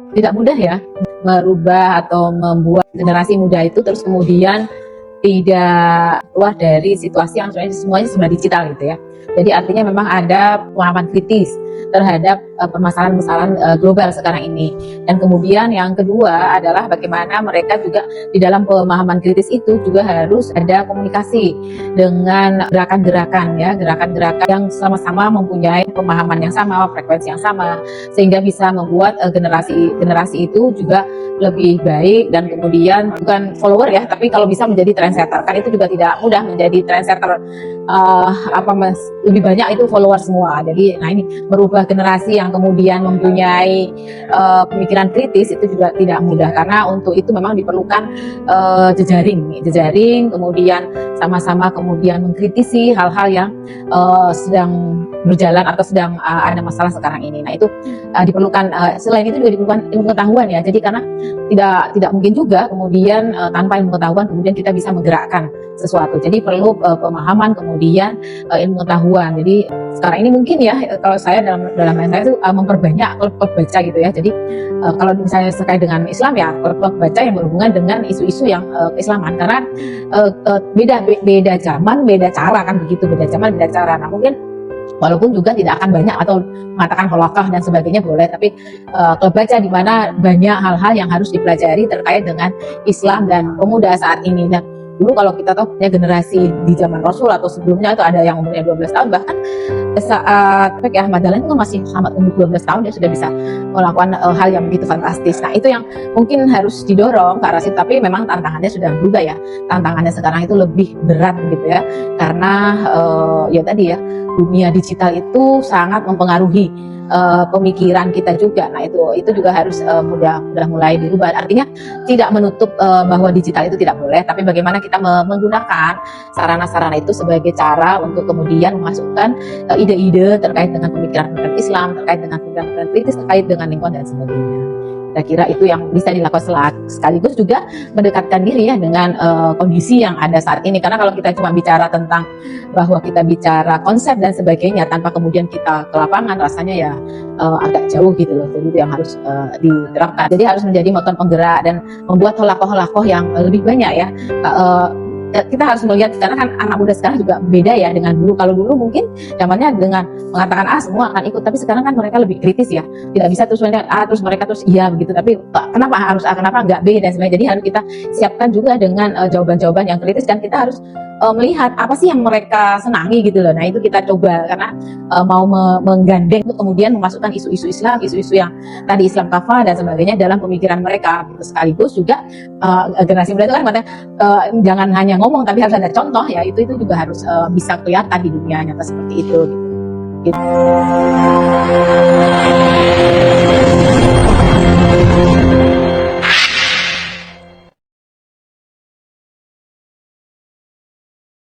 Tidak mudah ya merubah atau membuat generasi muda itu terus kemudian tidak keluar dari situasi yang semuanya serba digital gitu ya. Jadi artinya memang ada pemahaman kritis terhadap permasalahan-permasalahan global sekarang ini. Dan kemudian yang kedua adalah bagaimana mereka juga di dalam pemahaman kritis itu juga harus ada komunikasi dengan gerakan-gerakan ya, gerakan-gerakan yang sama-sama mempunyai pemahaman yang sama, frekuensi yang sama, sehingga bisa membuat generasi itu juga lebih baik dan kemudian bukan follower ya, tapi kalau bisa menjadi trendsetter. Kan itu juga tidak mudah menjadi trendsetter, lebih banyak itu follower semua. Jadi nah ini merubah generasi yang kemudian mempunyai pemikiran kritis itu juga tidak mudah, karena untuk itu memang diperlukan jejaring, kemudian sama-sama kemudian mengkritisi hal-hal yang sedang berjalan atau sedang ada masalah sekarang ini. Nah itu diperlukan, selain itu juga diperlukan ilmu pengetahuan ya. Jadi karena tidak mungkin juga kemudian tanpa ilmu pengetahuan kemudian kita bisa menggerakkan sesuatu. Jadi perlu pemahaman, kemudian ilmu pengetahuan. Jadi sekarang ini mungkin ya, kalau saya dalam saya itu memperbanyak klub baca gitu ya. Jadi kalau misalnya terkait dengan Islam ya, klub baca yang berhubungan dengan isu-isu yang keislaman, karena beda zaman, beda cara kan begitu, beda zaman, beda cara. Nah mungkin walaupun juga tidak akan banyak atau mengatakan holakah dan sebagainya boleh, tapi klub baca di mana banyak hal-hal yang harus dipelajari terkait dengan Islam dan pemuda saat ini. Dan dulu kalau kita tahu punya generasi di zaman Rasul atau sebelumnya itu ada yang umurnya 12 tahun, bahkan saat Ahmad Dahlan itu masih sangat umur 12 tahun dia sudah bisa melakukan hal yang begitu fantastis. Nah itu yang mungkin harus didorong ke arah situ, tapi memang tantangannya sudah berubah ya. Tantangannya sekarang itu lebih berat gitu ya, karena ya tadi ya, dunia digital itu sangat mempengaruhi pemikiran kita juga. Nah itu juga harus mudah mulai dirubah. Artinya tidak menutup bahwa digital itu tidak boleh, tapi bagaimana kita menggunakan sarana-sarana itu sebagai cara untuk kemudian memasukkan ide-ide terkait dengan pemikiran Islam, terkait dengan pemikiran kritis, terkait dengan lingkungan dan sebagainya. Kira-kira itu yang bisa dilakukan, sekaligus juga mendekatkan diri ya dengan kondisi yang ada saat ini. Karena kalau kita cuma bicara tentang bahwa kita bicara konsep dan sebagainya tanpa kemudian kita ke lapangan, rasanya ya agak jauh gitu loh. Jadi itu yang harus diterapkan. Jadi harus menjadi motor penggerak dan membuat holakoh yang lebih banyak ya. Kita harus melihat, karena kan anak muda sekarang juga beda ya dengan dulu. Kalau dulu mungkin zamannya dengan mengatakan semua akan ikut, tapi sekarang kan mereka lebih kritis ya, tidak bisa terus mereka terus iya begitu, tapi kenapa harus kenapa enggak B dan sebagainya. Jadi harus kita siapkan juga dengan jawaban-jawaban yang kritis, dan kita harus melihat apa sih yang mereka senangi gitu loh. Nah itu kita coba, karena mau menggandeng untuk kemudian memasukkan isu-isu Islam, isu-isu yang tadi Islam kafah dan sebagainya dalam pemikiran mereka. Sekaligus juga generasi muda itu kan jangan hanya ngomong tapi harus ada contoh ya. Itu juga harus bisa kelihatan di dunia nyata seperti itu gitu.